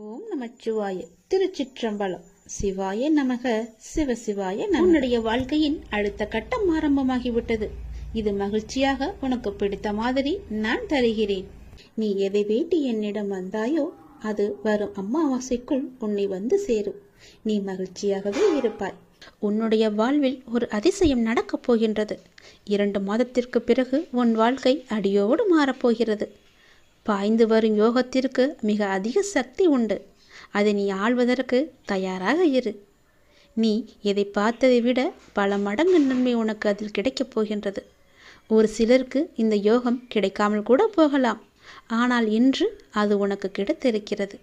ஓம் நமச்சிவாய. திருச்சிற்றம்பலம். சிவாய நமக. சிவசிவாய நமக. உன்னுடைய வாழ்க்கையின் அடுத்த கட்டம் ஆரம்பமாகிவிட்டது. இது மகிழ்ச்சியாக உனக்கு பிடித்த மாதிரி நான் தருகிறேன். நீ எதை வேண்டி என்னிடம் வந்தாயோ அது வரும் அமாவாசைக்குள் உன்னை வந்து சேரும். நீ மகிழ்ச்சியாகவே இருப்பாய். உன்னுடைய வாழ்வில் ஒரு அதிசயம் நடக்கப் போகின்றது. 2 மாதத்திற்கு பிறகு உன் வாழ்க்கை அடியோடு மாறப்போகிறது. பாய்ந்து வரும் யோகத்திற்கு மிக அதிக சக்தி உண்டு. அதை நீ ஆள்வதற்கு தயாராக இரு. நீ எதை பார்த்ததை விட பல மடங்கு நன்மை உனக்கு அதில் கிடைக்கப் போகின்றது. ஒரு சிலருக்கு இந்த யோகம் கிடைக்காமல் கூட போகலாம். ஆனால் இன்று அது உனக்கு கிடைத்திருக்கிறது.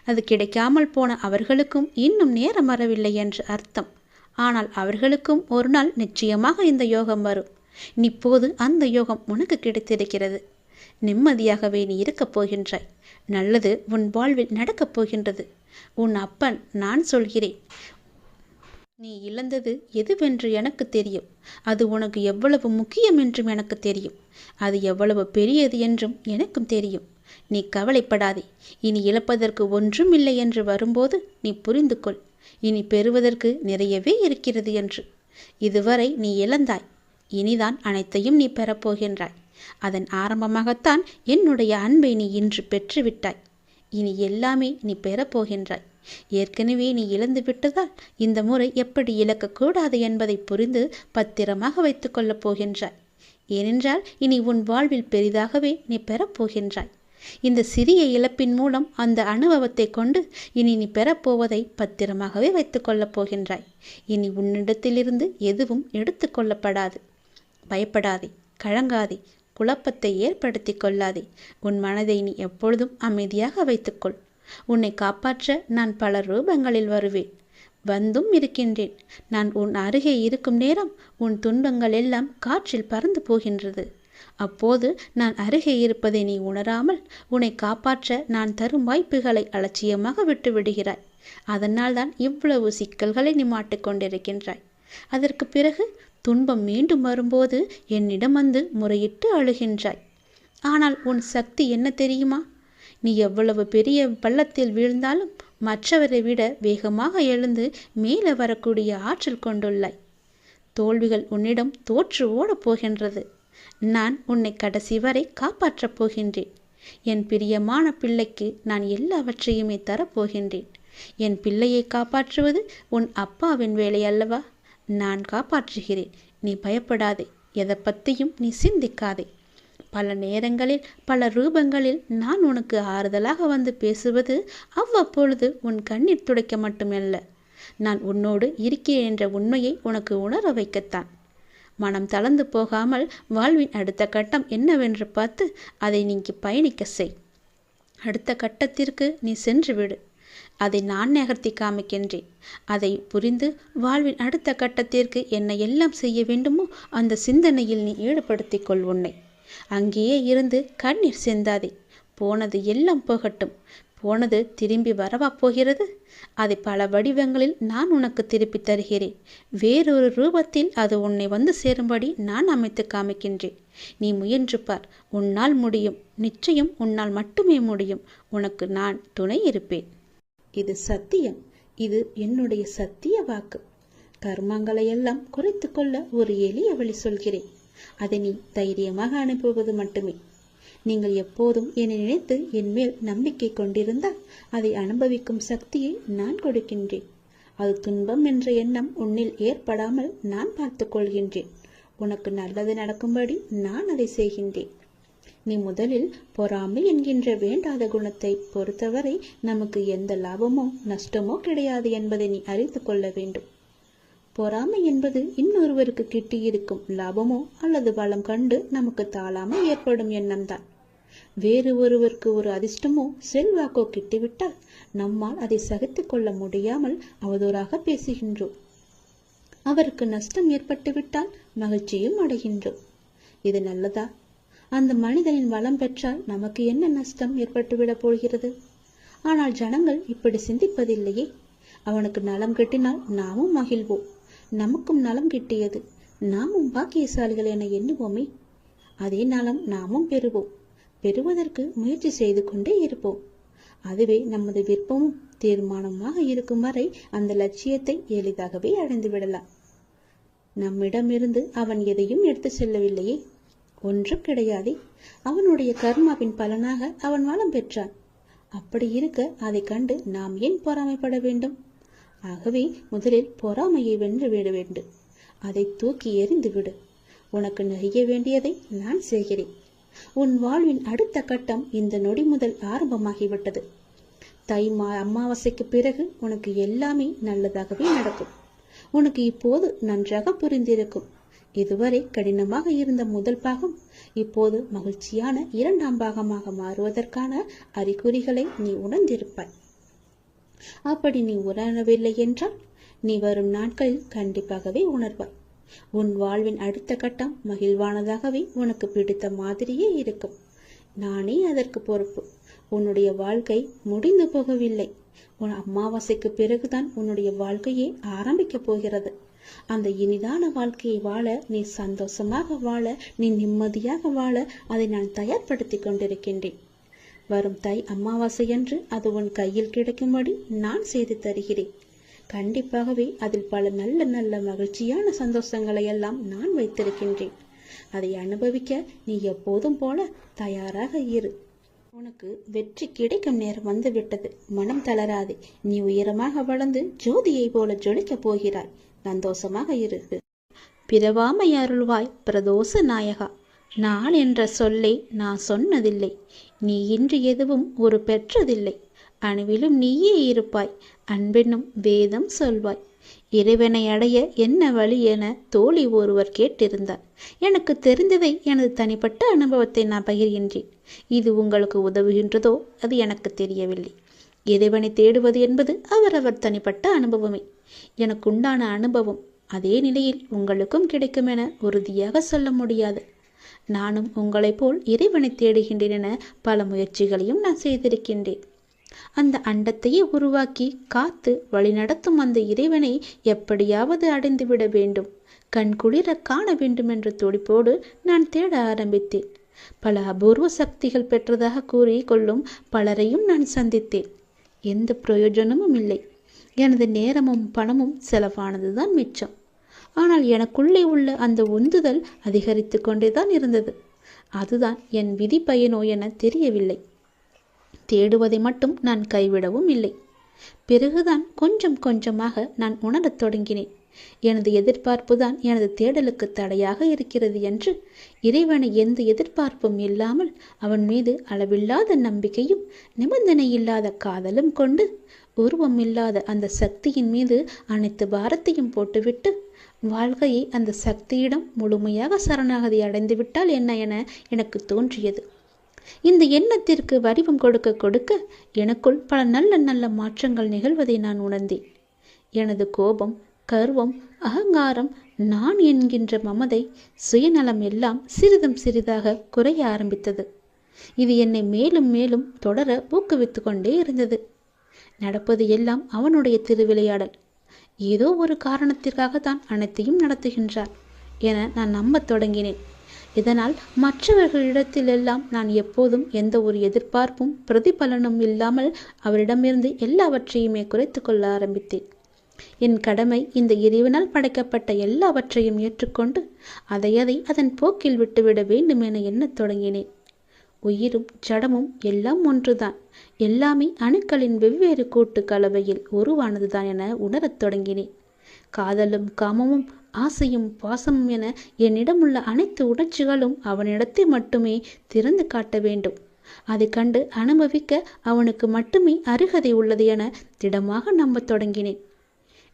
அது கிடைக்காமல் போன அவர்களுக்கும் இன்னும் நேரம் வரவில்லை என்று அர்த்தம். ஆனால் அவர்களுக்கும் ஒரு நாள் நிச்சயமாக இந்த யோகம் வரும். இப்போது அந்த யோகம் உனக்கு கிடைத்திருக்கிறது. நிம்மதியாகவே நீ இருக்கப் போகின்றாய். நல்லது உன் வாழ்வில் நடக்கப் போகின்றது. உன் அப்பன் நான் சொல்கிறேன். நீ இழந்தது எதுவென்று எனக்கு தெரியும். அது உனக்கு எவ்வளவு முக்கியம் என்றும் எனக்கு தெரியும். அது எவ்வளவு பெரியது என்றும் எனக்கும் தெரியும். நீ கவலைப்படாதே. இனி இழப்பதற்கு ஒன்றும் இல்லை என்று வரும்போது நீ புரிந்து கொள். இனி பெறுவதற்கு நிறையவே இருக்கிறது என்று. இதுவரை நீ இழந்தாய். இனிதான் அனைத்தையும் நீ பெறப்போகின்றாய். அதன் ஆரம்பமாகத்தான் என்னுடைய அன்பை நீ இன்று பெற்றுவிட்டாய். இனி எல்லாமே நீ பெறப்போகின்றாய். ஏற்கனவே நீ இழந்து விட்டதால் இந்த முறை எப்படி இழக்கக்கூடாது என்பதை புரிந்து பத்திரமாக வைத்துக் கொள்ளப் போகின்றாய். ஏனென்றால் இனி உன் வாழ்வில் பெரிதாகவே நீ பெறப்போகின்றாய். இந்த சிறிய இழப்பின் மூலம் அந்த அனுபவத்தை கொண்டு இனி நீ பெறப்போவதை பத்திரமாகவே வைத்துக் கொள்ளப் போகின்றாய். இனி உன்னிடத்திலிருந்து எதுவும் எடுத்து கொள்ளப்படாது. பயப்படாதே, கலங்காதே, குழப்பத்தை ஏற்படுத்தி கொள்ளாதே. உன் மனதை நீ எப்பொழுதும் அமைதியாக வைத்துக்கொள். உன்னை காப்பாற்ற நான் பல ரூபங்களில் வருவேன். வந்தும் இருக்கின்றேன். நான் உன் அருகே இருக்கும் நேரம் உன் துன்பங்கள் எல்லாம் காற்றில் பறந்து போகின்றது. அப்போது நான் அருகே இருப்பதை நீ உணராமல் உன்னை காப்பாற்ற நான் தரும் வாய்ப்புகளை அலட்சியமாக விட்டு விடுகிறாய். அதனால் தான் இவ்வளவு சிக்கல்களை நீ மாட்டிக்கொண்டிருக்கின்றாய். அதற்கு பிறகு துன்பம் மீண்டும் வரும்போது என்னிடம் வந்து முறையிட்டு அழுகின்றாய். ஆனால் உன் சக்தி என்ன தெரியுமா? நீ எவ்வளவு பெரிய பள்ளத்தில் வீழ்ந்தாலும் மற்றவரை விட வேகமாக எழுந்து மேலே வரக்கூடிய ஆற்றல் கொண்டுள்ளாய். தோல்விகள் உன்னிடம் தோற்று ஓடப் போகின்றது. நான் உன்னை கடைசி வரை காப்பாற்றப் போகின்றேன். என் பிரியமான பிள்ளைக்கு நான் எல்லாவற்றையுமே தரப்போகின்றேன். என் பிள்ளையை காப்பாற்றுவது உன் அப்பாவின் வேலை அல்லவா? நான் காப்பாற்றுகிறேன். நீ பயப்படாதே. எதை பற்றியும் நீ சிந்திக்காதே. பல நேரங்களில் பல ரூபங்களில் நான் உனக்கு ஆறுதலாக வந்து பேசுவது அவ்வப்பொழுது உன் கண்ணீர் துடைக்க மட்டுமல்ல, நான் உன்னோடு இருக்கிறேன் என்ற உண்மையை உனக்கு உணர வைக்கத்தான். மனம் தளர்ந்து போகாமல் வாழ்வின் அடுத்த கட்டம் என்னவென்று பார்த்து அதை நீங்கி பயணிக்க செய். அடுத்த கட்டத்திற்கு நீ சென்று விடு. அதை நான் நகர்த்தி காமிக்கின்றேன். அதை புரிந்து வாழ்வின் அடுத்த கட்டத்திற்கு என்ன எல்லாம் செய்ய வேண்டுமோ அந்த சிந்தனையில் நீ ஈடுபடுத்திக் கொள் உன்னை. அங்கேயே இருந்து கண்ணீர் சிந்தாதே. போனது எல்லாம் போகட்டும். போனது திரும்பி வரவா போகிறது? அதை பல வடிவங்களில் நான் உனக்கு திருப்பி தருகிறேன். வேறொரு ரூபத்தில் அது உன்னை வந்து சேரும்படி நான் அமைத்து காமிக்கின்றேன். நீ முயன்று பார். உன்னால் முடியும். நிச்சயம் உன்னால் மட்டுமே முடியும். உனக்கு நான் துணை இருப்பேன். இது சத்தியம். இது என்னுடைய சத்திய வாக்கு. கர்மங்களை எல்லாம் குறைத்து கொள்ள ஒரு எளிய வழி சொல்கிறேன். அதை நீ தைரியமாக அனுப்புவது மட்டுமே. நீங்கள் எப்போதும் என்னை நினைத்து என் மேல் நம்பிக்கை கொண்டிருந்தால் அதை அனுபவிக்கும் சக்தியை நான் கொடுக்கின்றேன். அது துன்பம் என்ற எண்ணம் உன்னில் ஏற்படாமல் நான் பார்த்து கொள்கின்றேன். உனக்கு நல்லது நடக்கும்படி நான் அதை செய்கின்றேன். நீ முதலில் பொறாமை என்கின்ற வேண்டாத குணத்தை பொறுத்தவரை நமக்கு எந்த லாபமோ நஷ்டமோ கிடையாது என்பதை நீ அறிந்து கொள்ள வேண்டும். பொறாமை என்பது இன்னொருவருக்கு கிட்டியிருக்கும் லாபமோ அல்லது பலம் கண்டு நமக்கு தாழாமல் ஏற்படும் எண்ணம்தான். வேறு ஒருவருக்கு ஒரு அதிர்ஷ்டமோ செல்வாக்கோ கிட்டிவிட்டால் நம்மால் அதை சகித்து கொள்ள முடியாமல் அவதூறாக பேசுகின்றோம். அவருக்கு நஷ்டம் ஏற்பட்டுவிட்டால் மகிழ்ச்சியும் அடைகின்றோம். இது நல்லதா? அந்த மனிதனின் வளம் பெற்றால் நமக்கு என்ன நஷ்டம் ஏற்பட்டுவிடப் போகிறது? ஆனால் ஜனங்கள் இப்படி சிந்திப்பதில்லையே. அவனுக்கு நலம் கிட்டினால் நாமும் மகிழ்வோம். நமக்கும் நலம் கிட்டியது, நாமும் பாக்கியசாலிகள் என எண்ணுவோமே. அதே நலம் நாமும் பெறுவோம். பெறுவதற்கு முயற்சி செய்து கொண்டே இருப்போம். அதுவே நமது விருப்பமும் தீர்மானமாக இருக்கும் வரை அந்த லட்சியத்தை எளிதாகவே அடைந்து விடலாம். நம்மிடமிருந்து அவன் எதையும் எடுத்து செல்லவில்லையே, ஒன்றும் கிடையாதே. அவனுடைய கர்மாவின் பலனாக அவன் வளம் பெற்றான். அப்படி இருக்க அதை கண்டு நாம் ஏன் பொறாமைப்பட வேண்டும்? ஆகவே முதலில் பொறாமையை வென்று விட வேண்டும். அதை தூக்கி எறிந்து விடு. உனக்கு நிறைய வேண்டியதை நான் செய்கிறேன். உன் வாழ்வின் அடுத்த கட்டம் இந்த நொடி முதல் ஆரம்பமாகிவிட்டது. அமாவாசைக்கு பிறகு உனக்கு எல்லாமே நல்லதாகவே நடக்கும். உனக்கு இப்போது நன்றாக புரிந்திருக்கும். இதுவரை கடினமாக இருந்த முதல் பாகம் இப்போது மகிழ்ச்சியான இரண்டாம் பாகமாக மாறுவதற்கான அறிகுறிகளை நீ உணர்ந்திருப்பாய். அப்படி நீ உணரவில்லை என்றால் நீ வரும் நாட்களில் கண்டிப்பாகவே உணர்வாய். உன் வாழ்வின் அடுத்த கட்டம் மகிழ்வானதாகவே உனக்கு பிடித்த மாதிரியே இருக்கும். நானே அதற்கு பொறுப்பு. உன்னுடைய வாழ்க்கை முடிந்து போகவில்லை. உன் அமாவாசைக்கு பிறகுதான் உன்னுடைய வாழ்க்கையே ஆரம்பிக்க போகிறது. அந்த இனிதான வாழ்க்கையை வாழ, நீ சந்தோஷமாக வாழ, நீ நிம்மதியாக வாழ அதை நான் தயார்படுத்தி கொண்டிருக்கின்றேன். வரும் அமாவாசை அன்று அது உன் கையில் கிடைக்கும்படி நான் செய்து தருகிறேன். கண்டிப்பாகவே அதில் பல நல்ல நல்ல மகிழ்ச்சியான சந்தோஷங்களை எல்லாம் நான் வைத்திருக்கின்றேன். அதை அனுபவிக்க நீ எப்போதும் போல தயாராக இரு. உனக்கு வெற்றி கிடைக்கும் நேரம் வந்து விட்டது. மனம் தளராதே. நீ உயரமாக வளர்ந்து ஜோதியை போல ஜொலிக்கப் போகிறாய். சந்தோஷமாக இரு. பிறவாமை அருள்வாய் பிரதோஷ நாயகா. நான் என்ற சொல்லை நான் சொன்னதில்லை. நீ இன்று எதுவும் ஒரு பெற்றதில்லை. அணுவிலும் நீயே இருப்பாய். அன்பென்னும் வேதம் சொல்வாய். இறைவனை அடைய என்ன வழி என தோழி ஒருவர் கேட்டிருந்தார். எனக்கு தெரிந்ததை, எனது தனிப்பட்ட அனுபவத்தை நான் பகிர்கின்றேன். இது உங்களுக்கு உதவுகின்றதோ அது எனக்கு தெரியவில்லை. இறைவனை தேடுவது என்பது அவரவர் தனிப்பட்ட அனுபவமே. எனக்கு உண்டான அனுபவம் அதே நிலையில் உங்களுக்கும் கிடைக்கும் என உறுதியாக சொல்ல முடியாது. நானும் உங்களைப் போல் இறைவனை தேடுகின்றேன் என பல முயற்சிகளையும் நான் செய்திருக்கின்றேன். அந்த அண்டத்தையே உருவாக்கி காத்து வழிநடத்தும் அந்த இறைவனை எப்படியாவது அடைந்துவிட வேண்டும், கண்குளிர காண வேண்டும் என்ற துடிப்போடு நான் தேட ஆரம்பித்தேன். பல அபூர்வ சக்திகள் பெற்றதாக கூறி கொள்ளும் பலரையும் நான் சந்தித்தேன். எந்த பிரயோஜனமும் இல்லை. எனது நேரமும் பணமும் செலவானதுதான் மிச்சம். ஆனால் எனக்குள்ளே உள்ள அந்த உந்துதல் அதிகரித்து கொண்டேதான் இருந்தது. அதுதான் என் விதி பயனோ என தெரியவில்லை. தேடுவதை மட்டும் நான் கைவிடவும் இல்லை. பிறகுதான் கொஞ்சம் கொஞ்சமாக நான் உணரத் தொடங்கினேன். எனது எதிர்பார்ப்பு தான் எனது தேடலுக்கு தடையாக இருக்கிறது என்று. இறைவனை எந்த எதிர்பார்ப்பும் இல்லாமல் அவன் மீது அளவில்லாத நம்பிக்கையும் நிபந்தனை இல்லாத காதலும் கொண்டு உருவம் இல்லாத அந்த சக்தியின் மீது அனைத்து பாரத்தையும் போட்டுவிட்டு வாழ்க்கையை அந்த சக்தியிடம் முழுமையாக சரணாகதி அடைந்து விட்டால் என்ன என எனக்கு தோன்றியது. இந்த எண்ணத்திற்கு வடிவம் கொடுக்க கொடுக்க எனக்குள் பல நல்ல நல்ல மாற்றங்கள் நிகழ்வதை நான் உணர்ந்தேன். எனது கோபம், கர்வம், அகங்காரம், நான் என்கின்ற மமதை, சுயநலம் எல்லாம் சிறிதும் சிறிதாக குறைய ஆரம்பித்தது. இது என்னை மேலும் மேலும் தொடர ஊக்குவித்து கொண்டே இருந்தது. நடப்பது எல்லாம் அவனுடைய திருவிளையாடல். ஏதோ ஒரு காரணத்திற்காகத்தான் அனைத்தையும் நடத்துகின்றார் என நான் நம்பத் தொடங்கினேன். இதனால் மற்றவர்களிடத்திலெல்லாம் நான் எப்போதும் எந்த ஒரு எதிர்பார்ப்பும் பிரதிபலனும் இல்லாமல் அவரிடமிருந்து எல்லாவற்றையுமே குறைத்து கொள்ள ஆரம்பித்தேன். என் கடமை இந்த இறைவனால் படைக்கப்பட்ட எல்லாவற்றையும் ஏற்றுக்கொண்டு அதை அதன் போக்கில் விட்டுவிட வேண்டும் என எண்ணத் தொடங்கினேன். உயிரும் ஜடமும் எல்லாம் ஒன்றுதான். எல்லாமே அணுக்களின் வெவ்வேறு கூட்டு கலவையில் உருவானதுதான் என உணரத் தொடங்கினேன். காதலும் காமமும் ஆசையும் பாசமும் என என்னிடமுள்ள அனைத்து உணர்ச்சிகளும் அவனிடத்தை மட்டுமே திறந்து காட்ட வேண்டும். அதை கண்டு அனுபவிக்க அவனுக்கு மட்டுமே அருகதை உள்ளது என திடமாக நம்பத் தொடங்கினேன்.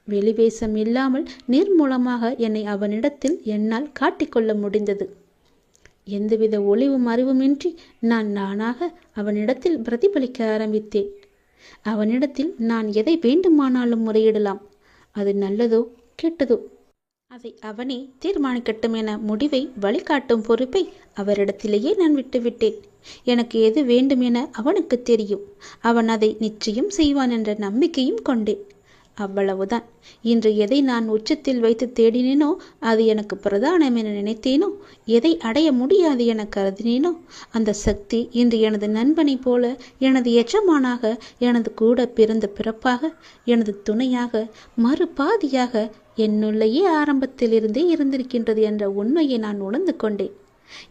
வெளிவேசம் இல்லாமல் நிர்மூலமாக என்னை அவனிடத்தில் என்னால் காட்டிக்கொள்ள முடிந்தது. எந்தவித ஒளிவும் அறிவுமின்றி நானாக அவனிடத்தில் பிரதிபலிக்க ஆரம்பித்தேன். அவனிடத்தில் நான் எதை வேண்டுமானாலும் முறையிடலாம். அது நல்லதோ கெட்டதோ அதை அவனே தீர்மானிக்கட்டும் என முடிவை வழிகாட்டும் பொறுப்பை அவரிடத்திலேயே நான் விட்டுவிட்டேன். எனக்கு எது வேண்டும் என அவனுக்கு தெரியும். அவன் அதை நிச்சயம் செய்வான் என்ற நம்பிக்கையும் கொண்டேன். அவ்வளவுதான். இன்று எதை நான் உச்சத்தில் வைத்து தேடினேனோ, அது எனக்கு பிரதானம் என நினைத்தேனோ, எதை அடைய முடியாது என கருதினேனோ, அந்த சக்தி இன்று எனது நண்பனை போல, எனது எஜமானாக, எனது கூட பிறந்த பிறப்பாக, எனது துணையாக, மறுபாதியாக என்னுள்ளேயே ஆரம்பத்திலிருந்தே இருந்திருக்கின்றது என்ற உண்மையை நான் உணர்ந்து கொண்டேன்.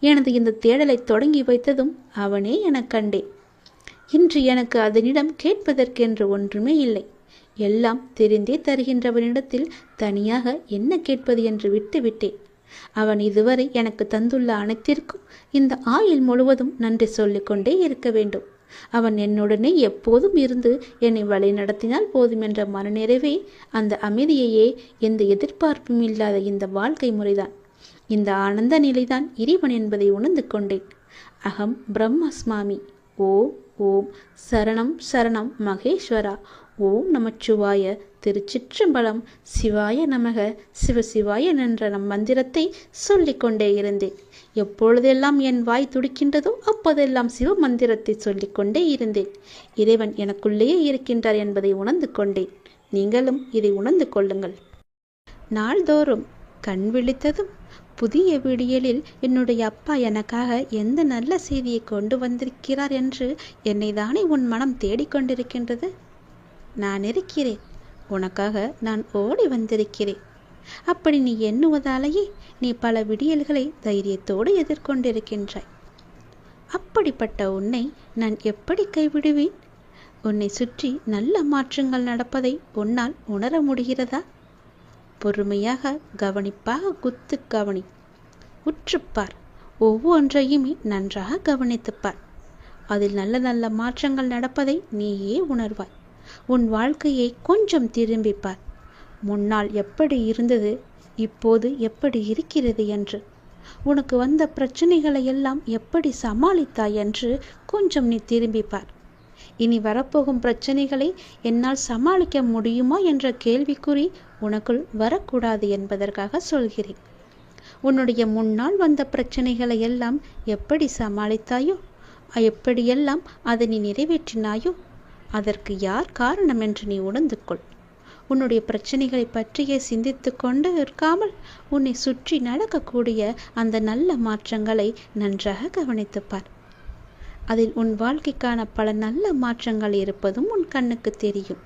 எனது இந்த தேடலை தொடங்கி வைத்ததும் அவனே எனக் கண்டேன். இன்று எனக்கு அதனிடம் கேட்பதற்கென்று ஒன்றுமே இல்லை. எல்லாம் தெரிந்தே தருகின்றவனிடத்தில் தனியாக என்ன கேட்பது என்று விட்டுவிட்டேன். அவன் இதுவரை எனக்கு தந்துள்ள அனைத்திற்கும் இந்த ஆயுள் முழுவதும் நன்றி சொல்லிக்கொண்டே இருக்க வேண்டும். அவன் என்னுடனே எப்போதும் இருந்து என்னை வழி நடத்தினால் போதும் என்ற மனநிறைவே, அந்த அமைதியையே, எந்த எதிர்பார்ப்பும் இல்லாத இந்த வாழ்க்கை முறைதான், இந்த ஆனந்த நிலைதான் இறைவன் என்பதை உணர்ந்து கொண்டேன். அகம் பிரம்மஸ்மாமி. ஓம் ஓம் சரணம் சரணம் மகேஸ்வரா. ஓம் நமச்சிவாய. திருச்சிற்றம்பலம். சிவாய நமக. சிவசிவாய என்ற நம் மந்திரத்தை சொல்லிக்கொண்டே இருந்தேன். எப்பொழுதெல்லாம் என் வாய் துடிக்கின்றதோ அப்போதெல்லாம் சிவ மந்திரத்தை சொல்லிக்கொண்டே இருந்தேன். இறைவன் எனக்குள்ளேயே இருக்கின்றார் என்பதை உணர்ந்து கொண்டேன். நீங்களும் இதை உணர்ந்து கொள்ளுங்கள். நாள்தோறும் கண் விழித்ததும் புதிய விடியலில் என்னுடைய அப்பா எனக்காக எந்த நல்ல செய்தியை கொண்டு வந்திருக்கிறார் என்று என்னை தானே உன் மனம் தேடிக்கொண்டிருக்கின்றது. நான் இருக்கிறேன். உனக்காக நான் ஓடி வந்திருக்கிறேன். அப்படி நீ எண்ணுவதாலேயே நீ பல விடியல்களை தைரியத்தோடு எதிர்கொண்டிருக்கின்றாய். அப்படிப்பட்ட உன்னை நான் எப்படி கைவிடுவேன்? உன்னை சுற்றி நல்ல மாற்றங்கள் நடப்பதை உன்னால் உணர முடிகிறதா? பொறுமையாக, கவனிப்பாக குத்து கவனி. உற்றுப்பார். ஒவ்வொன்றையுமே நன்றாக கவனித்துப்பார். அதில் நல்ல நல்ல மாற்றங்கள் நடப்பதை நீயே உணர்வாய். உன் வாழ்க்கையை கொஞ்சம் திரும்பிப்பார். முன்னால் எப்படி இருந்தது, இப்போது எப்படி இருக்கிறது என்று, உனக்கு வந்த பிரச்சனைகளை எல்லாம் எப்படி சமாளித்தாய் என்று கொஞ்சம் நீ திரும்பிப்பார். இனி வரப்போகும் பிரச்சனைகளை என்னால் சமாளிக்க முடியுமா என்ற கேள்விக்குறி உனக்குள் வரக்கூடாது என்பதற்காக சொல்கிறேன். உன்னுடைய முன்னால் வந்த பிரச்சனைகளை எல்லாம் எப்படி சமாளித்தாயோ, எப்படியெல்லாம் அதை நீ நிறைவேற்றினாயோ, அதற்கு யார் காரணம் என்று நீ உணர்ந்து கொள். உன்னுடைய பிரச்சனைகளை பற்றியே சிந்தித்து கொண்டு இருக்காமல் உன்னை சுற்றி நடக்கக்கூடிய அந்த நல்ல மாற்றங்களை நன்றாக கவனித்துப்பார். அதில் உன் வாழ்க்கைக்கான பல நல்ல மாற்றங்கள் இருப்பதும் உன் கண்ணுக்கு தெரியும்.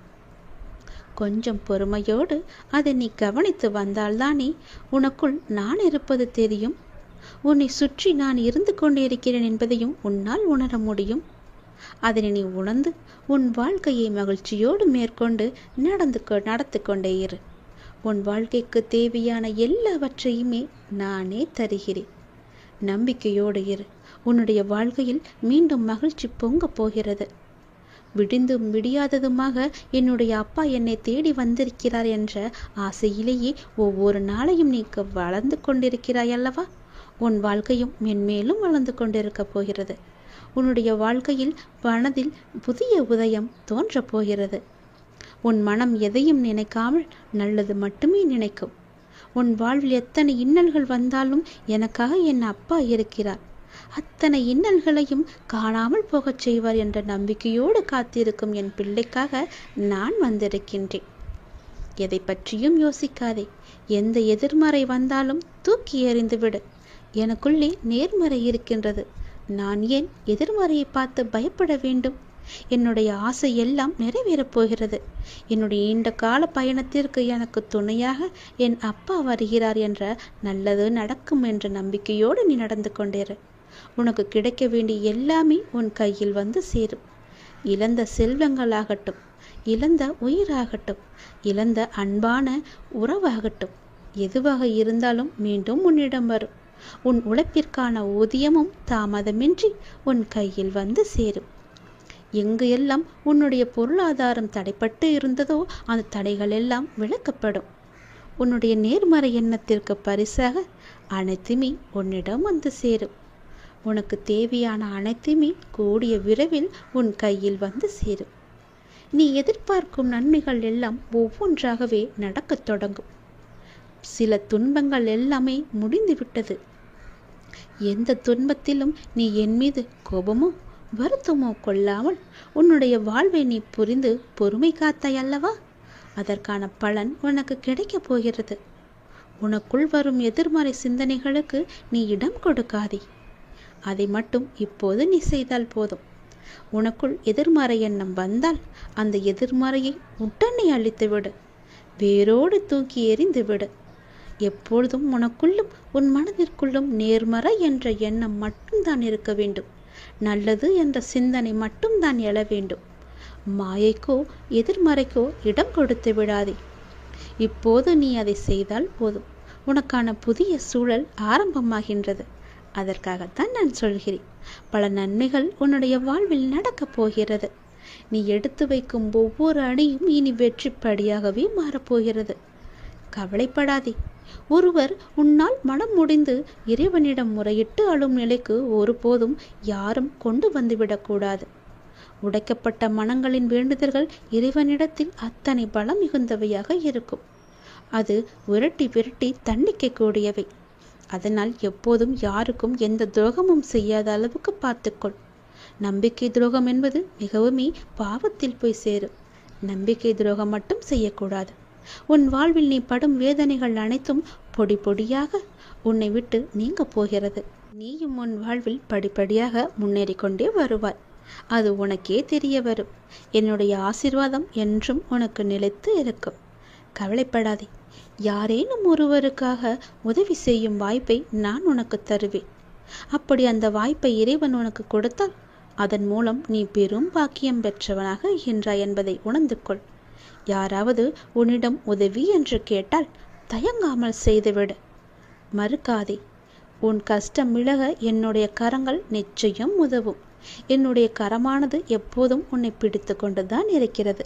கொஞ்சம் பொறுமையோடு அதை நீ கவனித்து வந்தால்தானே உனக்குள் நான் இருப்பது தெரியும். உன்னை சுற்றி நான் இருந்து கொண்டிருக்கிறேன் என்பதையும் உன்னால் உணர முடியும். அதனை நீ உணர்ந்து உன் வாழ்க்கையை மகிழ்ச்சியோடு மேற்கொண்டு நடத்து கொண்டே இரு. உன் வாழ்க்கைக்கு தேவையான எல்லாவற்றையுமே நானே தருகிறேன். நம்பிக்கையோடு இரு. உன்னுடைய வாழ்க்கையில் மீண்டும் மகிழ்ச்சி பொங்க போகிறது. விடிந்தும் விடியாததுமாக என்னுடைய அப்பா என்னை தேடி வந்திருக்கிறார் என்ற ஆசையிலேயே ஒவ்வொரு நாளையும் நீ வளர்ந்து கொண்டிருக்கிறாய் அல்லவா? உன் வாழ்க்கையும் மென்மேலும் வளர்ந்து கொண்டிருக்க போகிறது. உன்னுடைய வாழ்க்கையில் மனதில் புதிய உதயம் தோன்றப் போகிறது. உன் மனம் எதையும் நினைக்காமல் நல்லது மட்டுமே நினைக்கும். உன் வாழ்வில் எத்தனை இன்னல்கள் வந்தாலும் எனக்காக என் அப்பா இருக்கிறார், அத்தனை இன்னல்களையும் காணாமல் போகச் செய்வார் என்ற நம்பிக்கையோடு காத்திருக்கும் என் பிள்ளைக்காக நான் வந்திருக்கின்றேன். எதை பற்றியும் யோசிக்காதே. எந்த எதிர்மறை வந்தாலும் தூக்கி எறிந்துவிடு. எனக்குள்ளே நேர்மறை இருக்கின்றது. நான் ஏன் எதிர்மறையை பார்த்து பயப்பட வேண்டும்? என்னுடைய ஆசை எல்லாம் நிறைவேறப் போகிறது. என்னுடைய நீண்ட கால பயணத்திற்கு எனக்கு துணையாக என் அப்பா வருகிறார் என்ற நல்லது நடக்கும் என்ற நம்பிக்கையோடு நீ நடந்து கொண்டிரு. உனக்கு கிடைக்க வேண்டிய எல்லாமே உன் கையில் வந்து சேரும். இழந்த செல்வங்களாகட்டும், இழந்த உயிராகட்டும், இழந்த அன்பான உறவாகட்டும், எதுவாக இருந்தாலும் மீண்டும் உன்னிடம் வரும். உன் உழைப்பிற்கான ஊதியமும் தாமதமின்றி உன் கையில் வந்து சேரும். எங்கு எல்லாம் உன்னுடைய பொருளாதாரம் தடைப்பட்டு இருந்ததோ அந்த தடைகள் எல்லாம் விலக்கப்படும். உன்னுடைய நேர்மறை எண்ணத்திற்கு பரிசாக அனைத்துமே உன்னிடம் வந்து சேரும். உனக்கு தேவையான அனைத்துமே கூடிய விரைவில் உன் கையில் வந்து சேரும். நீ எதிர்பார்க்கும் நன்மைகள் எல்லாம் ஒவ்வொன்றாகவே நடக்கத் தொடங்கும். சில துன்பங்கள் எல்லாமே முடிந்துவிட்டது. எந்த துன்பத்திலும் நீ என் மீது கோபமோ வருத்தமோ கொள்ளாமல் உன்னுடைய வாழ்வை நீ புரிந்து பொறுமை காத்தாய் அல்லவா? அதற்கான பலன் உனக்கு கிடைக்கப் போகிறது. உனக்குள் வரும் எதிர்மறை சிந்தனைகளுக்கு நீ இடம் கொடுக்காதே. அதை மட்டும் இப்போது நீ செய்தால் போதும். உனக்குள் எதிர்மறை எண்ணம் வந்தால் அந்த எதிர்மறையை உடனே அழித்துவிடு, வேரோடு தூக்கி எறிந்து விடு. எப்பொழுதும் உனக்குள்ளும் உன் மனதிற்குள்ளும் நேர்மறை என்ற எண்ணம் மட்டும்தான் இருக்க வேண்டும். நல்லது என்ற சிந்தனை மட்டும்தான் எழ வேண்டும். மாயைக்கோ எதிர்மறைக்கோ இடம் கொடுத்து விடாதே. இப்போது நீ அதை செய்தால் போதும். உனக்கான புதிய சூழல் ஆரம்பமாகின்றது. அதற்காகத்தான் நான் சொல்கிறேன். பல நன்மைகள் உன்னுடைய வாழ்வில் நடக்கப் போகிறது. நீ எடுத்து வைக்கும் ஒவ்வொரு அடியும் இனி வெற்றிப்படியாகவே மாறப்போகிறது. கவலைப்படாதே. ஒருவர் உன்னால் மனம் முடிந்து இறைவனிடம் முறையிட்டு அழும் நிலைக்கு ஒருபோதும் யாரும் கொண்டு வந்துவிடக்கூடாது. உடைக்கப்பட்ட மனங்களின் வேண்டுதல்கள் இறைவனிடத்தில் அத்தனை பலம் மிகுந்தவையாக இருக்கும். அது விரட்டி விரட்டி தண்டிக்க கூடியவை. அதனால் எப்போதும் யாருக்கும் எந்த துரோகமும் செய்யாத அளவுக்கு பார்த்துக்கொள். நம்பிக்கை துரோகம் என்பது மிகவுமே பாவத்தில் போய் சேரும். நம்பிக்கை துரோகம் மட்டும் செய்யக்கூடாது. உன் வாழ்வில் நீ படும் வேதனைகள் அனைத்தும் பொடி பொடியாக உன்னை விட்டு நீங்க போகிறது. நீயும் உன் வாழ்வில் படிப்படியாக முன்னேறி கொண்டே வருவாய். அது உனக்கே தெரிய வரும். என்னுடைய ஆசீர்வாதம் என்றும் உனக்கு நிலைத்து இருக்கும். கவலைப்படாதே. யாரேனும் ஒருவருக்காக உதவி செய்யும் வாய்ப்பை நான் உனக்கு தருவேன். அப்படி அந்த வாய்ப்பை இறைவன் உனக்கு கொடுத்தால் அதன் மூலம் நீ பெரும் பாக்கியம் பெற்றவனாக இருக்கின்றாய் என்பதை உணர்ந்து கொள். யாராவது உன்னிடம் உதவி என்று கேட்டால் தயங்காமல் செய்துவிடு. மறுக்காதே. உன் கஷ்டம் விலக என்னுடைய கரங்கள் நிச்சயம் உதவும். என்னுடைய கரமானது எப்போதும் உன்னை பிடித்து கொண்டுதான் இருக்கிறது.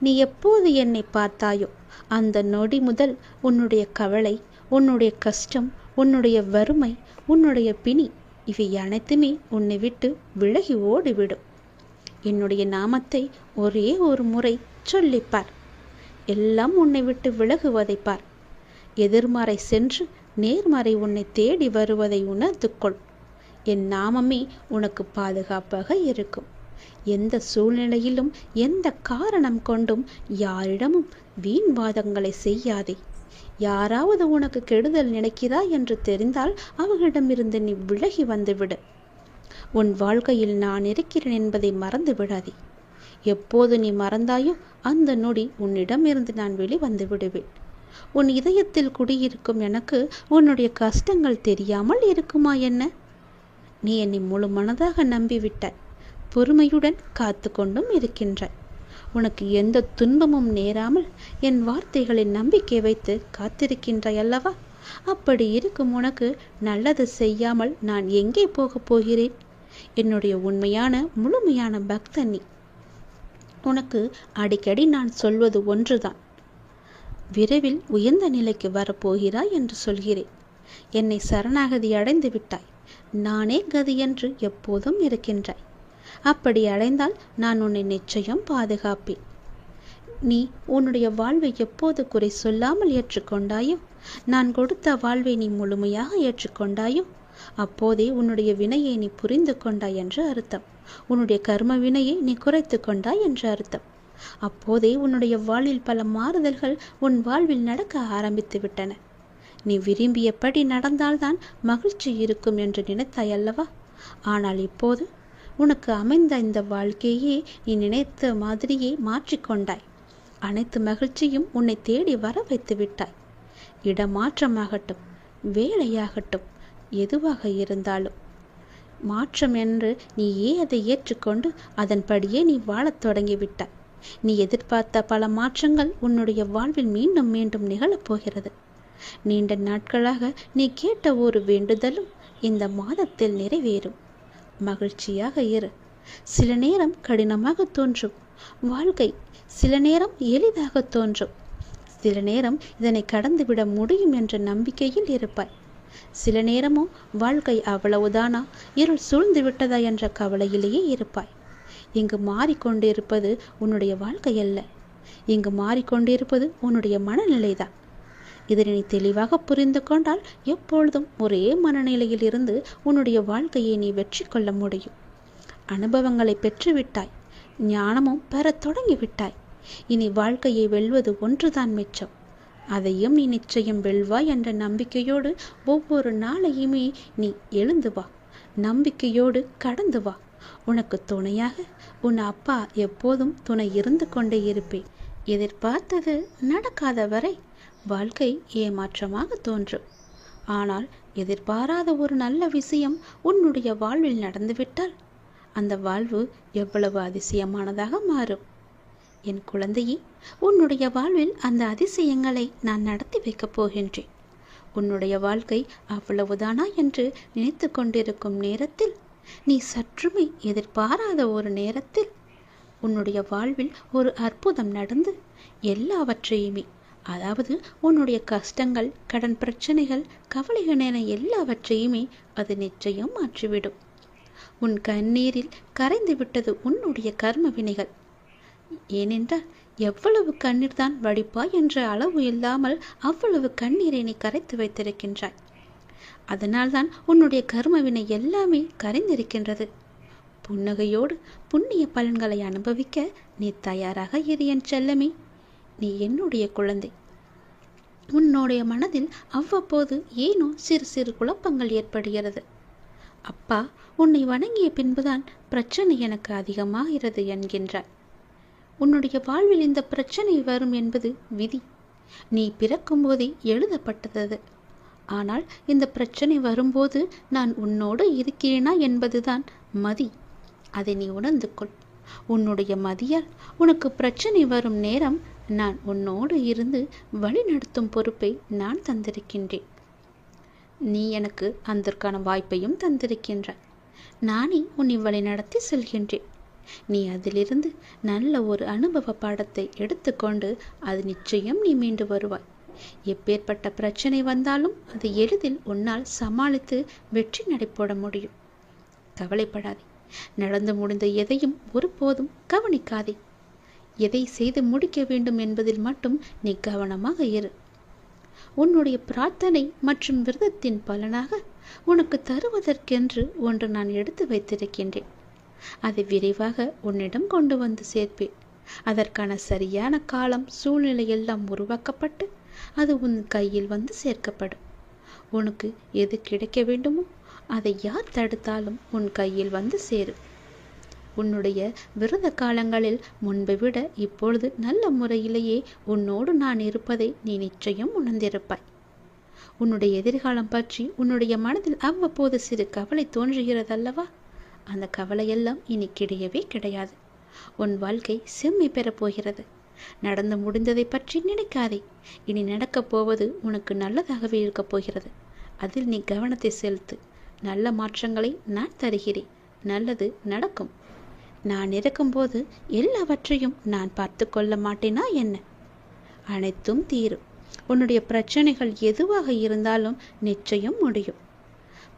நீ எப்போது என்னை பார்த்தாயோ அந்த நொடி முதல் உன்னுடைய கவலை, உன்னுடைய கஷ்டம், உன்னுடைய வறுமை, உன்னுடைய பிணி இவை அனைத்துமே உன்னை விட்டு விலகி ஓடிவிடும். என்னுடைய நாமத்தை ஒரே ஒரு முறை சொல்லிப்பார். எல்லாம் உன்னை விட்டு விலகுவதை பார். எதிர்மறை சென்று நேர்மறை உன்னை தேடி வருவதை உணர்ந்து கொள். என் நாமமே உனக்கு பாதுகாப்பாக இருக்கும். எந்த சூழ்நிலையிலும் எந்த காரணம் கொண்டும் யாரிடமும் வீண் வாதங்களை செய்யாதே. யாராவது உனக்கு கெடுதல் நினைக்கிறாய் என்று தெரிந்தால் அவர்களிடமிருந்து நீ விலகி வந்துவிடு. உன் வாழ்க்கையில் நான் இருக்கிறேன் என்பதை மறந்து விடாதே. எப்போது நீ மறந்தாயோ அந்த நொடி உன்னிடமிருந்து நான் வெளிவந்து விடுவேன். உன் இதயத்தில் குடியிருக்கும் எனக்கு உன்னுடைய கஷ்டங்கள் தெரியாமல் இருக்குமா என்ன? நீ என்னை முழு மனதாக நம்பிவிட்டாய். பொறுமையுடன் காத்து கொண்டும் இருக்கின்றாய். உனக்கு எந்த துன்பமும் நேராமல் என் வார்த்தைகளின் நம்பிக்கை வைத்து காத்திருக்கின்றாய் அல்லவா? அப்படி இருக்கும் உனக்கு நல்லது செய்யாமல் நான் எங்கே போகப் போகிறேன்? என்னுடைய உண்மையான முழுமையான பக்தன் நீ. உனக்கு அடிக்கடி நான் சொல்வது ஒன்றுதான். விரைவில் உயர்ந்த நிலைக்கு வரப்போகிறாய் என்று சொல்கிறேன். என்னை சரணாகதி அடைந்து விட்டாய். நானே கதி என்று எப்போதும் இருக்கின்றாய். அப்படி அடைந்தால் நான் உன்னை நிச்சயம் பாதுகாப்பேன். நீ உன்னுடைய வாழ்வை எப்போது குறை சொல்லாமல் ஏற்றுக்கொண்டாயோ, நான் கொடுத்த வாழ்வை நீ முழுமையாக ஏற்றுக்கொண்டாயோ, அப்போதே உன்னுடைய வினையை நீ புரிந்து கொண்டாய் என்று அர்த்தம். உன்னுடைய கர்ம வினையை நீ குறைத்து கொண்டாய் என்று அர்த்தம். அப்போதே உன்னுடைய வாழ்வில் பல மாறுதல்கள் உன் வாழ்வில் நடக்க ஆரம்பித்து விட்டன. நீ விரும்பியபடி நடந்தால்தான் மகிழ்ச்சி இருக்கும் என்று நினைத்தாய் அல்லவா? ஆனால் இப்போது உனக்கு அமைந்த இந்த வாழ்க்கையே நீ நினைத்த மாதிரியே மாற்றிக்கொண்டாய். அனைத்து மகிழ்ச்சியும் உன்னை தேடி வர வைத்து விட்டாய். இடமாற்றமாகட்டும், வேலையாகட்டும், எதுவாக இருந்தாலும் மாற்றம் என்று நீயே அதை ஏற்றுக்கொண்டு அதன்படியே நீ வாழத் தொடங்கிவிட்டாய். நீ எதிர்பார்த்த பல மாற்றங்கள் உன்னுடைய வாழ்வில் மீண்டும் மீண்டும் நிகழப்போகிறது. நீண்ட நாட்களாக நீ கேட்ட ஒரு வேண்டுதலும் இந்த மாதத்தில் நிறைவேறும். மகிழ்ச்சியாக இரு. சில நேரம் கடினமாக தோன்றும் வாழ்க்கை, சில நேரம் எளிதாக தோன்றும். சில நேரம் இதனை கடந்துவிட முடியும் என்ற நம்பிக்கையில் இருப்பாய். சில நேரமோ வாழ்க்கை அவ்வளவுதானா, இருள் சூழ்ந்து விட்டதா என்ற கவலையிலேயே இருப்பாய். இங்கு மாறிக்கொண்டிருப்பது உன்னுடைய வாழ்க்கை அல்ல. இங்கு மாறிக்கொண்டிருப்பது உன்னுடைய மனநிலைதான். இதனை நீ தெளிவாக புரிந்து கொண்டால் எப்பொழுதும் ஒரே மனநிலையில் இருந்து உன்னுடைய வாழ்க்கையை நீ வெற்றி கொள்ள முடியும். அனுபவங்களை பெற்றுவிட்டாய். ஞானமும் பெற தொடங்கிவிட்டாய். இனி வாழ்க்கையை வெல்வது ஒன்றுதான் மிச்சம். அதையும் நீ நிச்சயம் வெல்வாய் என்ற நம்பிக்கையோடு ஒவ்வொரு நாளையுமே நீ எழுந்து வா. நம்பிக்கையோடு கடந்து வா. உனக்கு துணையாக உன் அப்பா எப்போதும் துணை இருந்து கொண்டே இருப்பேன். எதிர்பார்த்தது நடக்காத வரை வாழ்க்கை ஏமாற்றமாக தோன்றும். ஆனால் எதிர்பாராத ஒரு நல்ல விஷயம் உன்னுடைய வாழ்வில் நடந்துவிட்டால் அந்த வாழ்வு எவ்வளவு அதிசயமானதாக மாறும். என் குழந்தையே, உன்னுடைய வாழ்வில் அந்த அதிசயங்களை நான் நடத்தி வைக்கப் போகின்றேன். உன்னுடைய வாழ்க்கை அவ்வளவுதானா என்று நினைத்து கொண்டிருக்கும் நேரத்தில், நீ சற்றுமே எதிர்பாராத ஒரு நேரத்தில் உன்னுடைய வாழ்வில் ஒரு அற்புதம் நடந்து எல்லாவற்றையுமே, அதாவது உன்னுடைய கஷ்டங்கள், கடன் பிரச்சனைகள், கவலைகள் என எல்லாவற்றையுமே அது நிச்சயம் மாற்றிவிடும். உன் கண்ணீரில் கரைந்து விட்டது உன்னுடைய கர்ம வினைகள். ஏனென்றால் எவ்வளவு கண்ணீர் தான் வடிப்பாய் என்ற அளவு இல்லாமல் அவ்வளவு கண்ணீரை நீ கரைத்து வைத்திருக்கின்றாய். அதனால்தான் உன்னுடைய கர்மவினை எல்லாமே கரைந்திருக்கின்றது. புன்னகையோடு புண்ணிய பலன்களை அனுபவிக்க நீ தயாராக இரு என் செல்லமே. நீ என்னுடைய குழந்தை. உன்னுடைய மனதில் அவ்வப்போது ஏனோ சிறு சிறு குழப்பங்கள் ஏற்படுகிறது. அப்பா, உன்னை வணங்கிய பின்புதான் பிரச்சனை எனக்கு அதிகமாகிறது என்கின்றாய். உன்னுடைய வாழ்வில் இந்த பிரச்சனை வரும் என்பது விதி. நீ பிறக்கும் போதே எழுதப்பட்டது. ஆனால் இந்த பிரச்சனை வரும்போது நான் உன்னோடு இருக்கிறேனா என்பதுதான் மதி. அதை நீ உணர்ந்து கொள். உன்னுடைய மதியால் உனக்கு பிரச்சனை வரும் நேரம் நான் உன்னோடு இருந்து வழி நடத்தும் பொறுப்பை நான் தந்திருக்கின்றேன். நீ எனக்கு அதற்கான வாய்ப்பையும் தந்திருக்கின்றாய். நானே உன்னை வழி நடத்தி செல்கின்றேன். நீ அதிலிருந்து நல்ல ஒரு அனுபவ பாடத்தை எடுத்துக்கொண்டு அது நிச்சயம் நீ மீண்டு வருவாய். எப்பேற்பட்ட பிரச்சனை வந்தாலும் அதை எளிதில் உன்னால் சமாளித்து வெற்றி நடைபோட முடியும். கவலைப்படாதே. நடந்து முடிந்த எதையும் ஒருபோதும் கவனிக்காதே. எதை செய்து முடிக்க வேண்டும் என்பதில் மட்டும் நீ கவனமாக இரு. உன்னுடைய பிரார்த்தனை மற்றும் விரதத்தின் பலனாக உனக்கு தருவதற்கென்று ஒன்று நான் எடுத்து வைத்திருக்கின்றேன். அதை விரைவாக உன்னிடம் கொண்டு வந்து சேர்ப்பேன். அதற்கான சரியான காலம், சூழ்நிலை எல்லாம் உருவாக்கப்பட்டு அது உன் கையில் வந்து சேர்க்கப்படும். உனக்கு எது கிடைக்க வேண்டுமோ அதை யார் தடுத்தாலும் உன் கையில் வந்து சேரும். உன்னுடைய விரத காலங்களில் முன்பை விட இப்பொழுது நல்ல முறையிலேயே உன்னோடு நான் இருப்பதை நீ நிச்சயம் உணர்ந்திருப்பாய். உன்னுடைய எதிர்காலம் பற்றி உன்னுடைய மனதில் அவ்வப்போது சிறு கவலை தோன்றுகிறதல்லவா? அந்த கவலையெல்லாம் இனி கிடையவே கிடையாது. உன் வாழ்க்கை செம்மை பெறப் போகிறது. நடந்து முடிந்ததை பற்றி நினைக்காதே. இனி நடக்கப் போவது உனக்கு நல்லதாகவே இருக்கப் போகிறது. அதில் நீ கவனத்தை செலுத்து. நல்ல மாற்றங்களை நான் தருகிறேன். நல்லது நடக்கும். நான் இருக்கும்போது எல்லாவற்றையும் நான் பார்த்து கொள்ள மாட்டேனா என்ன? அனைத்தும் தீரும். உன்னுடைய பிரச்சனைகள் எதுவாக இருந்தாலும் நிச்சயம் முடியும்.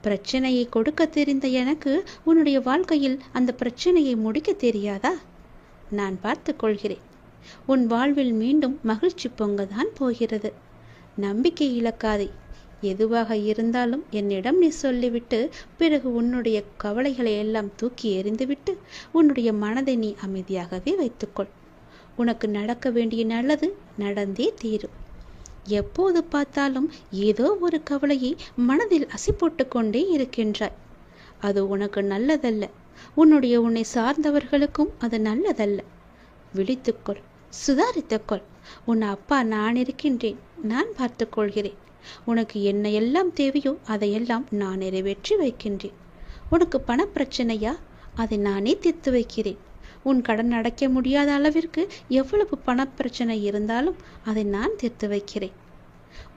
பிரச்சனையை கொடுக்க தெரிந்த எனக்கு உன்னுடைய வாழ்க்கையில் அந்த பிரச்சனையை முடிக்க தெரியாதா? நான் பார்த்து கொள்கிறேன். உன் வாழ்வில் மீண்டும் மகிழ்ச்சி பொங்கதான் போகிறது. நம்பிக்கை இழக்காதே. எதுவாக இருந்தாலும் என்னிடம் நீ சொல்லிவிட்டு பிறகு உன்னுடைய கவலைகளை எல்லாம் தூக்கி எறிந்துவிட்டு உன்னுடைய மனதை நீ அமைதியாகவே வைத்துக்கொள். உனக்கு நடக்க வேண்டிய நல்லது நடந்தே தீரும். எப்போது பார்த்தாலும் ஏதோ ஒரு கவலையை மனதில் அசி போட்டு கொண்டே இருக்கின்றாய். அது உனக்கு நல்லதல்ல. உன்னை சார்ந்தவர்களுக்கும் அது நல்லதல்ல. விழித்துக்கொள், சுதாரித்துக்கொள். உன் அப்பா நான் இருக்கின்றேன். நான் பார்த்து கொள்கிறேன். உனக்கு என்ன எல்லாம் தேவையோ அதையெல்லாம் நான் நிறைவேற்றி வைக்கின்றேன். உனக்கு பணப்பிரச்சனையா? அதை நானே தீர்த்து வைக்கிறேன். உன் கடன் அடைக்க முடியாத அளவிற்கு எவ்வளவு பணப்பிரச்சனை இருந்தாலும் அதை நான் தீர்த்து வைக்கிறேன்.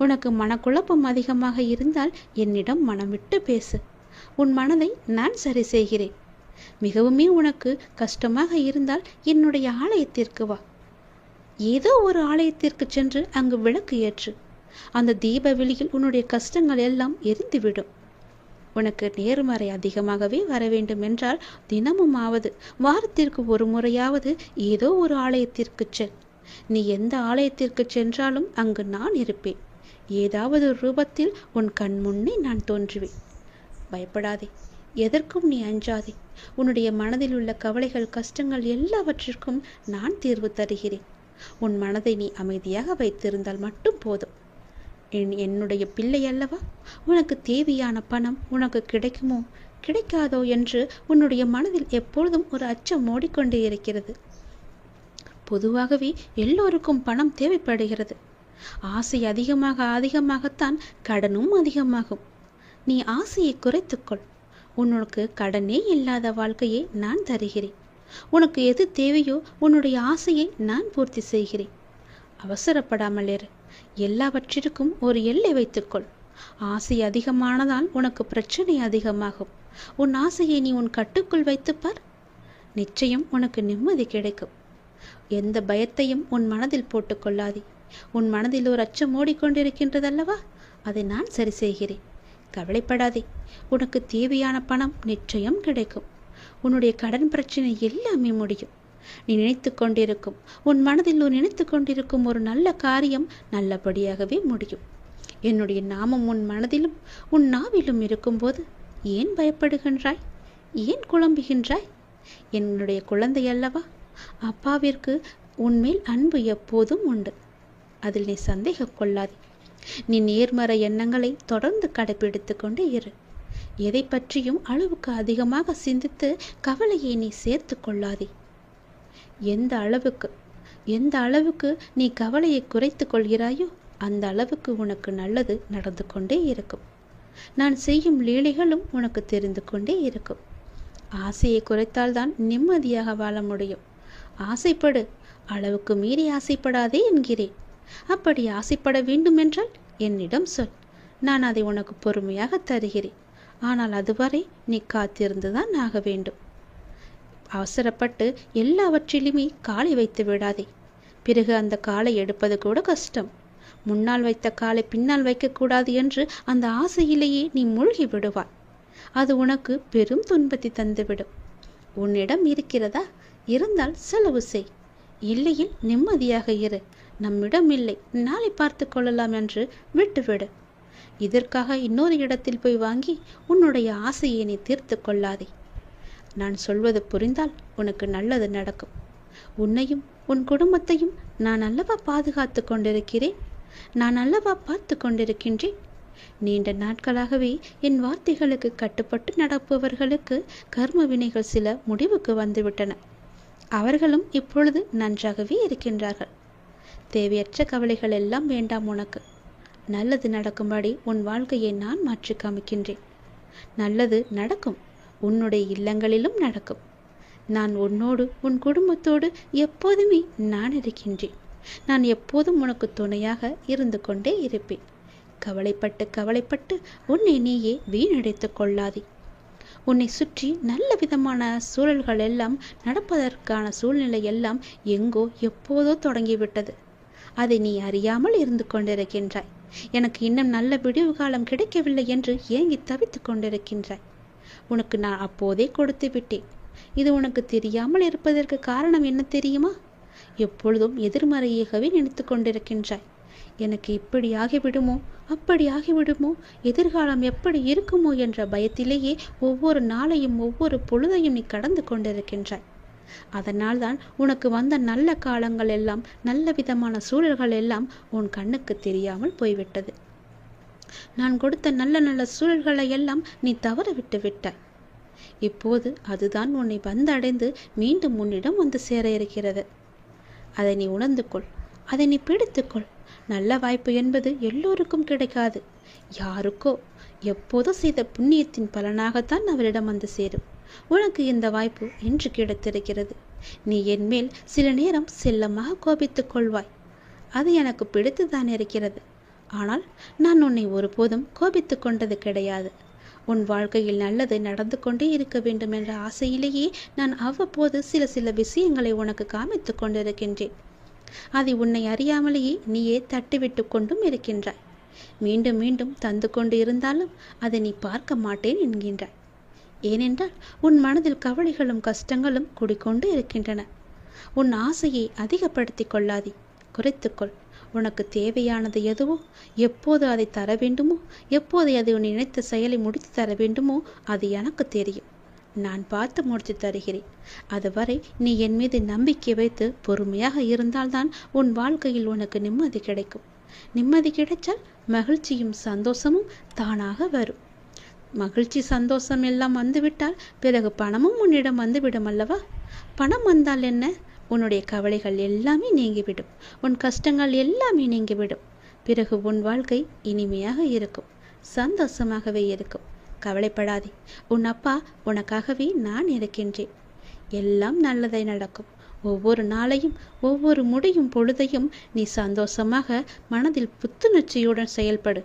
உனக்கு மனக்குழப்பம் அதிகமாக இருந்தால் என்னிடம் மனம் விட்டு பேசு. உன் மனதை நான் சரி செய்கிறேன். மிகவுமே உனக்கு கஷ்டமாக இருந்தால் என்னுடைய ஆலயத்திற்கு வா. ஏதோ ஒரு ஆலயத்திற்கு சென்று அங்கு விளக்கு ஏற்று. அந்த தீப வெளியில் உன்னுடைய கஷ்டங்கள் எல்லாம் எரிந்துவிடும். உனக்கு நேர்மறை அதிகமாகவே வர வேண்டும் என்றால் தினமும் ஆவது வாரத்திற்கு ஒரு முறையாவது ஏதோ ஒரு ஆலயத்திற்கு செல். நீ எந்த ஆலயத்திற்கு சென்றாலும் அங்கு நான் இருப்பேன். ஏதாவது ரூபத்தில் உன் கண் முன்னே நான் தோன்றுவேன். பயப்படாதே. எதற்கும் நீ அஞ்சாதே. உன்னுடைய மனதில் உள்ள கவலைகள், கஷ்டங்கள் எல்லாவற்றிற்கும் நான் தீர்வு தருகிறேன். உன் மனதை நீ அமைதியாக வைத்திருந்தால் மட்டும் போதும். என்னுடைய பிள்ளை அல்லவா, உனக்கு தேவையான பணம் உனக்கு கிடைக்குமோ கிடைக்காதோ என்று உன்னுடைய மனதில் எப்பொழுதும் ஒரு அச்சம் ஓடிக்கொண்டே இருக்கிறது. பொதுவாகவே எல்லோருக்கும் பணம் தேவைப்படுகிறது. ஆசை அதிகமாகத்தான் கடனும் அதிகமாகும். நீ ஆசையை குறைத்துக்கொள். உனக்கு கடனே இல்லாத வாழ்க்கையை நான் தருகிறேன். உனக்கு எது தேவையோ உன்னுடைய ஆசையை நான் பூர்த்தி செய்கிறேன். அவசரப்படாமல் இரு. எல்லாவற்றிற்கும் ஒரு எல்லை வைத்துக்கொள். ஆசை அதிகமானதால் உனக்கு பிரச்சனை அதிகமாகும். உன் ஆசையை நீ உன் கட்டுக்குள் வைத்துப்பார். நிச்சயம் உனக்கு நிம்மதி கிடைக்கும். எந்த பயத்தையும் உன் மனதில் போட்டுக்கொள்ளாதே. உன் மனதில் ஒரு அச்சம் ஓடிக்கொண்டிருக்கின்றதல்லவா, அதை நான் சரி செய்கிறேன். கவலைப்படாதே. உனக்கு தேவையான பணம் நிச்சயம் கிடைக்கும். உன்னுடைய கடன் பிரச்சனை எல்லாமே முடியும். நீ நினைத்து கொண்டிருக்கும், உன் மனதில் நினைத்து கொண்டிருக்கும் ஒரு நல்ல காரியம் நல்லபடியாகவே முடியும். என்னுடைய நாமம் உன் மனதிலும் உன் நாவிலும் இருக்கும்போது ஏன் பயப்படுகின்றாய்? ஏன் குழம்புகின்றாய்? என்னுடைய குழந்தை அல்லவா, அப்பாவிற்கு உன்மேல் அன்பு எப்போதும் உண்டு. அதில் நீ சந்தேகம் கொள்ளாதே. நீ நேர்மறை எண்ணங்களை தொடர்ந்து கடைபிடித்து கொண்டே இரு. எதை பற்றியும் அளவுக்கு அதிகமாக சிந்தித்து கவலையை நீ சேர்த்து கொள்ளாதே. எந்த அளவுக்கு நீ கவலையை குறைத்து கொள்கிறாயோ அந்த அளவுக்கு உனக்கு நல்லது நடந்து கொண்டே இருக்கும். நான் செய்யும் லீலைகளும் உனக்கு தெரிந்து கொண்டே இருக்கும். ஆசையை குறைத்தால்தான் நிம்மதியாக வாழ முடியும். ஆசைப்படு, அளவுக்கு மீறி ஆசைப்படாதே என்கிறேன். அப்படி ஆசைப்பட வேண்டும் என்றால் என்னிடம் சொல். நான் அதை உனக்கு பொறுமையாக தருகிறேன். ஆனால் அதுவரை நீ காத்திருந்துதான் ஆக வேண்டும். அவசரப்பட்டு எல்லாவற்றிலுமே காலை வைத்து விடாதே. பிறகு அந்த காலை எடுப்பது கூட கஷ்டம். முன்னால் வைத்த காலை பின்னால் வைக்கக்கூடாது என்று அந்த ஆசையிலேயே நீ மூழ்கி விடுவாய். அது உனக்கு பெரும் துன்பத்தை தந்துவிடும். உன்னிடம் இருக்கிறதா? இருந்தால் செலவு செய். இல்லையில் நிம்மதியாக இரு. நம்மிடம் இல்லை, நாளை பார்த்து கொள்ளலாம் என்று விட்டுவிடு. இதற்காக இன்னொரு இடத்தில் போய் வாங்கி உன்னுடைய ஆசையை நீ தீர்த்து கொள்ளாதே. நான் சொல்வது புரிந்தால் உனக்கு நல்லது நடக்கும். உன்னையும் உன் குடும்பத்தையும் நான் அல்லவா பாதுகாத்து கொண்டிருக்கிறேன். நான் அல்லவா பார்த்து கொண்டிருக்கின்றேன். நீண்ட நாட்களாகவே என் வார்த்தைகளுக்கு கட்டுப்பட்டு நடப்பவர்களுக்கு கர்ம வினைகள் சில முடிவுக்கு வந்துவிட்டன. அவர்களும் இப்பொழுது நன்றாகவே இருக்கின்றார்கள். தேவையற்ற கவலைகள் எல்லாம் வேண்டாம் உனக்கு. நல்லது நடக்கும்படி உன் வாழ்க்கையை நான் மாற்றி காமிக்கின்றேன். நல்லது நடக்கும். உன்னுடைய இல்லங்களிலும் நடக்கும். நான் உன்னோடு உன் குடும்பத்தோடு எப்போதுமே நான் இருக்கின்றேன். நான் எப்போதும் உனக்கு துணையாக இருந்து கொண்டே இருப்பேன். கவலைப்பட்டு உன்னை நீயே வீணடைத்து கொள்ளாதே. உன்னை சுற்றி நல்ல விதமான சூழல்கள் எல்லாம் நடப்பதற்கான சூழ்நிலை எல்லாம் எங்கோ எப்போதோ தொடங்கிவிட்டது. அதை நீ அறியாமல் இருந்து கொண்டிருக்கின்றாய். எனக்கு இன்னும் நல்ல விடிவு காலம் கிடைக்கவில்லை என்று ஏங்கி தவித்து கொண்டிருக்கின்றாய். உனக்கு நான் அப்போதே கொடுத்து விட்டேன். இது உனக்கு தெரியாமல் இருப்பதற்கு காரணம் என்ன தெரியுமா? எப்பொழுதும் எதிர்மறையாகவே நினைத்து கொண்டிருக்கின்றாய். எனக்கு இப்படி ஆகிவிடுமோ, அப்படி ஆகிவிடுமோ, எதிர்காலம் எப்படி இருக்குமோ என்ற பயத்திலேயே ஒவ்வொரு நாளையும் ஒவ்வொரு பொழுதையும் நீ கடந்து கொண்டிருக்கின்றாய். அதனால்தான் உனக்கு வந்த நல்ல காலங்கள் எல்லாம், நல்ல விதமான சூழல்கள் எல்லாம் உன் கண்ணுக்கு தெரியாமல் போய்விட்டது. நான் கொடுத்த நல்ல நல்ல சூழல்களை எல்லாம் நீ தவற விட்டு விட்டாய். இப்போது அதுதான் உன்னை வந்தடைந்து மீண்டும் உன்னிடம் வந்து சேர இருக்கிறது. அதை நீ உணர்ந்து கொள். அதை நீ பிடித்துக்கொள். நல்ல வாய்ப்பு என்பது எல்லோருக்கும் கிடைக்காது. யாருக்கோ எப்போதோ செய்த புண்ணியத்தின் பலனாகத்தான் அவரிடம் வந்து சேரும். உனக்கு இந்த வாய்ப்பு இன்று கிடைத்திருக்கிறது. நீ என் மேல் சில நேரம் செல்லமாக கோபித்துக் கொள்வாய். அது எனக்கு பிடித்துதான் இருக்கிறது. ஆனால் நான் உன்னை ஒருபோதும் கோபித்து கொண்டது கிடையாது. உன் வாழ்க்கையில் நல்லது நடந்து கொண்டே இருக்க வேண்டும் என்ற ஆசையிலேயே நான் அவ்வப்போது சில விஷயங்களை உனக்கு காமித்து கொண்டிருக்கின்றேன். அதை உன்னை அறியாமலேயே நீயே தட்டிவிட்டு கொண்டும் இருக்கின்றாய். மீண்டும் மீண்டும் தந்து கொண்டு இருந்தாலும் அதை நீ பார்க்க மாட்டேன் என்கின்றாய். ஏனென்றால் உன் மனதில் கவலைகளும் கஷ்டங்களும் குடிக்கொண்டு இருக்கின்றன. உன் ஆசையை அதிகப்படுத்தி கொள்ளாதே, குறைத்துக்கொள். உனக்கு தேவையானது எதுவோ, எப்போது அதை தர வேண்டுமோ, எப்போது அதை உன் நினைத்த செயலை முடித்து தர வேண்டுமோ அது எனக்கு தெரியும். நான் பார்த்து முடித்து தருகிறேன். அதுவரை நீ என் மீது நம்பிக்கை வைத்து பொறுமையாக இருந்தால்தான் உன் வாழ்க்கையில் உனக்கு நிம்மதி கிடைக்கும். நிம்மதி கிடைச்சால் மகிழ்ச்சியும் சந்தோஷமும் தானாக வரும். மகிழ்ச்சி சந்தோஷம் எல்லாம் வந்துவிட்டால் பிறகு பணமும் உன்னிடம் வந்துவிடும் அல்லவா? பணம் வந்தால் என்ன? உன்னுடைய கவலைகள் எல்லாமே நீங்கிவிடும். உன் கஷ்டங்கள் எல்லாமே நீங்கிவிடும். பிறகு உன் வாழ்க்கை இனிமையாக இருக்கும், சந்தோஷமாகவே இருக்கும். கவலைப்படாதே, உன் அப்பா உனக்காகவே நான் இருக்கின்றேன். எல்லாம் நல்லதை நடக்கும். ஒவ்வொரு நாளையும் ஒவ்வொரு முடியும் பொழுதையும் நீ சந்தோஷமாக மனதில் புத்துணர்ச்சியுடன் செயல்படு.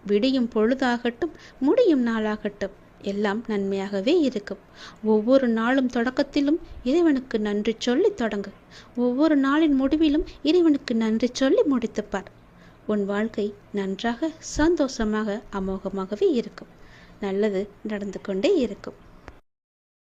விடியும் பொழுதாகட்டும் முடியும் நாளாகட்டும் எல்லாம் நன்மையாகவே இருக்கும். ஒவ்வொரு நாளும் தொடக்கத்திலும் இறைவனுக்கு நன்றி சொல்லி தொடங்கு. ஒவ்வொரு நாளின் முடிவிலும் இறைவனுக்கு நன்றி சொல்லி முடித்துப்பார். உன் வாழ்க்கை நன்றாக சந்தோஷமாக அமோகமாகவே இருக்கும். நல்லது நடந்து கொண்டே இருக்கும்.